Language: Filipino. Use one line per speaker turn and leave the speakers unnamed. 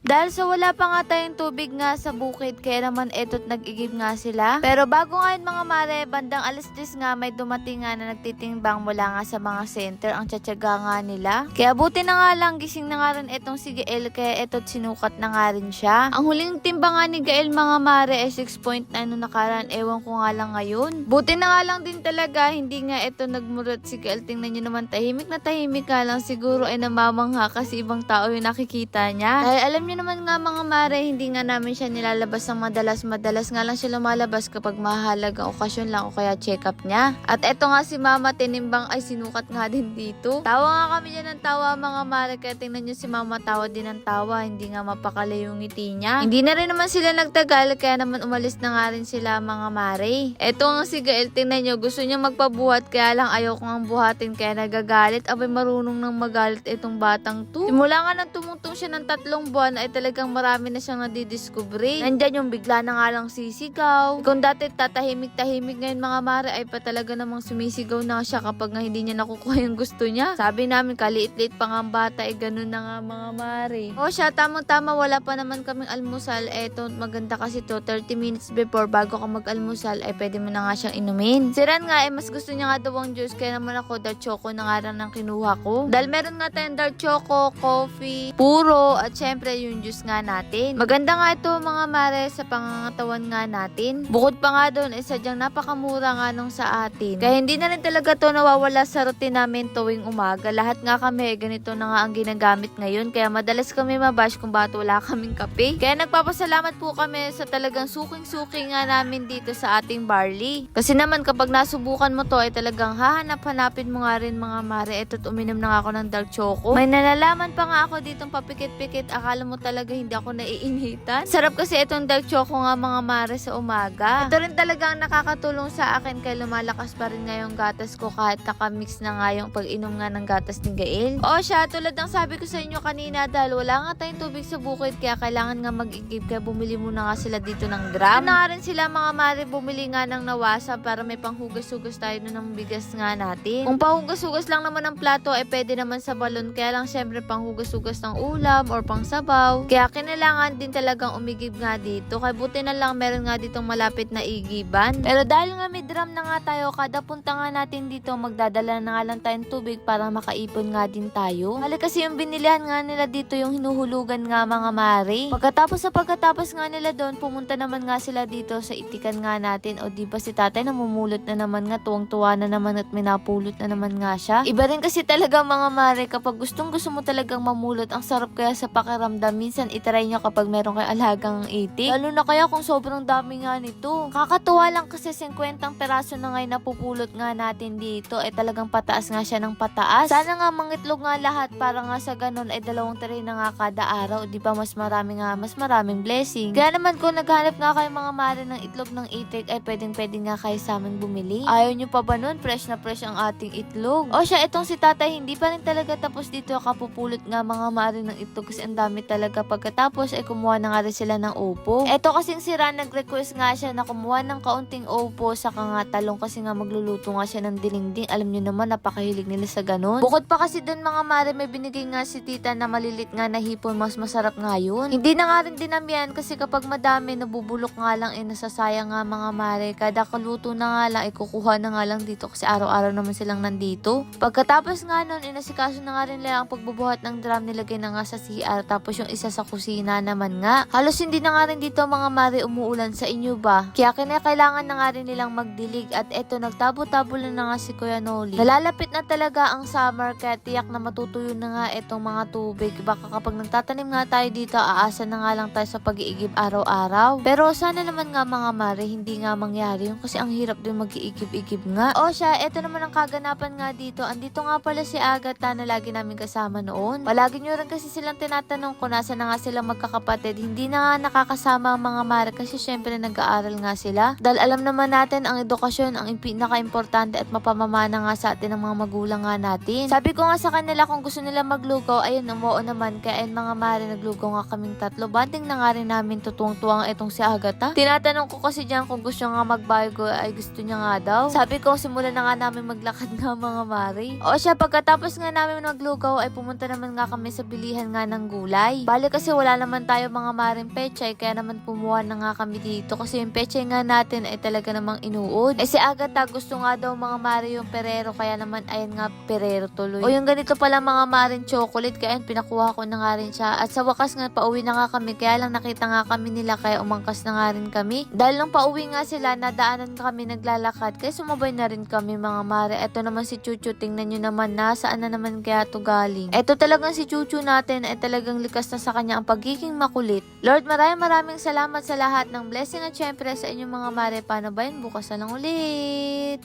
Dahil sa wala pa nga tayong tubig nga sa bukid, kaya naman eto't nag-igib nga sila. Pero bago nga yun mga mare, bandang alas 10 nga may dumating nga na nagtitimbang mula nga sa mga center ang tsatsaga nga nila. Kaya buti na nga lang, gising na nga rin etong si Gael, kaya eto't sinukat na nga rin siya. Ang huling timbang nga ni Gael mga mare ay 6.9 nung nakaraan, ewan ko nga lang ngayon. Buti na nga lang din talaga, hindi nga eto nagmurot si Gael. Tingnan nyo naman, tahimik na tahimik ka lang, siguro ay namamangha kasi ibang tao yung nakikita niya. Dahil alam nyo naman nga mga mare, hindi nga namin siya nilalabas ng madalas nga lang siya lumalabas kapag mahalagang okasyon lang o kaya check-up niya. At eto nga si mama tinimbang ay sinukat nga din dito. Tawa nga kami dyan ng tawa mga mare, kaya tingnan nyo si mama tawa din ng tawa, hindi nga mapakali yung ngiti niya. Hindi na rin naman sila nagtagal, kaya naman umalis na nga rin sila mga mare. Eto nga si Gael, tingnan nyo, gusto niya magpabuhat kaya lang ayaw ko nga buhatin kaya nagagalit. Abay marunong nang magalit itong batang to. Simula nga nang tumungtong siya ng 3 buwan ay talagang marami na siyang nadidiscovery. Nandyan yung bigla na nga lang sisigaw. Kung dati tatahimik-tahimik, ngayon mga mare ay pa talaga namang sumisigaw na siya kapag nga hindi niya nakukuha yung gusto niya. Sabi namin kaliit-liit pa nga ang bata ay ganun na nga mga mare. O siya, tamang-tama, wala pa naman kaming almusal. Eto, maganda kasi to, 30 minutes before bago ka mag-almusal ay pwede mo na nga siyang inumin. Si Ran nga ay mas gusto niya nga daw ang juice, kaya naman ako dark choco na nga lang ang kinuha ko. Dahil meron nga tayong dark choco, coffee, puro, at syempre yung juice nga natin. Maganda nga ito mga mare sa pangangatawan nga natin. Bukod pa nga doon ay sadyang napakamura nga nung sa atin. Kaya hindi na rin talaga to nawawala sa routine namin tuwing umaga. Lahat nga kami ganito na nga ang ginagamit ngayon. Kaya madalas kami mabash kung bakit wala kaming kape. Kaya nagpapasalamat po kami sa talagang suking-suking nga namin dito sa ating barley. Kasi naman kapag nasubukan mo to ay talagang hahanap-hanapin mo nga rin mga mare. Eto't uminom na nga ako ng dark choco. May nalalaman pa nga ako ditong papikit-pikit. Akala mo talaga hindi ako naiinitan. Sarap kasi itong dark choco nga mga mare sa umaga. Ito rin talagang nakakatulong sa akin kaya lumalakas pa rin nga yung gatas ko kahit nakamix na nga yung pag-inom nga ng gatas ni Gael. O siya, tulad ng sabi ko sa inyo kanina, dahil wala nga tayong tubig sa bukid kaya kailangan nga mag-igib, kaya bumili muna nga sila dito ng drum. Na rin sila mga mare bumili nga ng nawasa para may panghugas-hugas tayo ng bigas nga natin. Kung pahugas-hugas lang naman ng plato ay pwede naman sa balon, kaya lang syempre panghugas-hugas ng ulam or pang sabaw. Kaya kinailangan din talagang umigib nga dito. Kaya buti na lang meron nga ditong malapit na igiban. Pero dahil nga may drum na nga tayo, kada punta nga natin dito magdadala na nga lang tayong tubig para makaipon nga din tayo. Hali kasi yung binilihan nga nila dito yung hinuhulugan nga mga mare. Pagkatapos nga nila doon, pumunta naman nga sila dito sa itikan nga natin. O diba si tatay namumulot na naman nga, tuwang-tuwa na naman at minapulot na naman nga siya. Iba rin kasi talaga mga mare kapag gustong gusto mo talagang mamulot, ang sarap kaya sa pakiramdam. Minsan itry nyo kapag meron kayo alagang itik. Lalo na kaya kung sobrang dami nga nito. Kakatuwa lang kasi 50 peraso na ngayon napupulot nga natin dito. Eh talagang pataas nga siya ng pataas. Sana nga mangitlog nga lahat para nga sa ganun ay 2 tray na nga kada araw. Di ba mas maraming blessing. Kaya naman kung naghanap nga kayo mga mare ng itlog ng itik ay pwedeng nga kayo sa amin bumili. Ayaw nyo pa ba nun? Fresh na fresh ang ating itlog. O siya, itong si tatay hindi pa rin talaga tapos dito kapupulot nga mga mare ng itlog kasi ang dami talaga. Pagkatapos ay kumuha na nga rin sila ng upo. Eto kasing si Ran nag-request nga siya na kumuha ng kaunting upo saka nga talong kasi nga magluluto nga siya ng dinding. Alam nyo naman napakahilig nila sa ganun. Bukod pa kasi dun mga mare may binigay nga si tita na malilit nga na hipon, mas masarap nga yun. Hindi na nga rin dinamihan kasi kapag madami nabubulok nga lang nasasayang nga mga mare. Kada kaluto na nga lang ikukuha na nga lang dito kasi araw-araw naman silang nandito. Pagkatapos nga nun inasikaso na nga rin nila ang pagbubuhat ng drum, nilagay na nga sa CR tapos yung isa sa kusina naman nga. Halos hindi na nga rin dito mga mare umuulan, sa inyo ba? Kaya kailangan na nga rin nilang magdilig at eto nagtabo-tabo na nga si Kuya Noli. Nalalapit na talaga ang summer kaya tiyak na matutuyo na nga itong mga tubig. Baka kapag nagtatanim nga tayo dito aasa na nga lang tayo sa pag-iigib araw-araw. Pero sana naman nga mga mare hindi nga mangyari yun kasi ang hirap din mag-iigib-igib nga. O siya, eto naman ang kaganapan nga dito. Andito nga pala si Agatha na lagi namin kasama noon. Palagi nyo rin kasi silang tinatanong kung nasa na nga silang magkakapatid. Hindi na nga nakakasama ang mga mare kasi syempre nag-aaral nga sila. Dahil alam naman natin ang edukasyon ang pinaka-importante at mapamamana nga sa atin ng mga magulang nga natin. Sabi ko nga sa kanila kung gusto nila maglugaw, ayun, umuo naman. Kaya ayun mga mare, naglugaw nga kaming 3. Banding na nga rin namin tutuwang-tuwang itong si Agatha. Tinatanong ko kasi dyan kung gusto nga magbago ay gusto niya nga daw. Sabi ko simulan na nga namin maglakad nga mga mare. O siya, pagkatapos nga namin maglugaw ay pumunta naman nga kami sa bilihan nga ng gulay. Bali kasi wala naman tayo mga maring pechay, kaya naman kumuha na nga kami dito kasi yung pechay nga natin ay talaga namang inuod. Si Agatha gusto nga daw mga mare yung perero, kaya naman ayan nga perero tuloy. O yung ganito pala mga maring chocolate, kaya pinakuha ko na nga rin siya. At sa wakas nga pauwi na nga kami, kaya lang nakita nga kami nila kaya umangkas na nga rin kami. Dahil nung pauwi nga sila, nadaanan kami naglalakad, kaya sumabay na rin kami mga mare. Eto naman si Chuchu, tingnan nyo naman na saan na naman kaya to galing. Eto talagang si Chuchu natin ay talagang likas na sa kanya ang pagiging makulit. Lord, maraming salamat sa lahat ng blessing at syempre sa inyong mga mare. Paano ba yun? Bukas na lang ulit.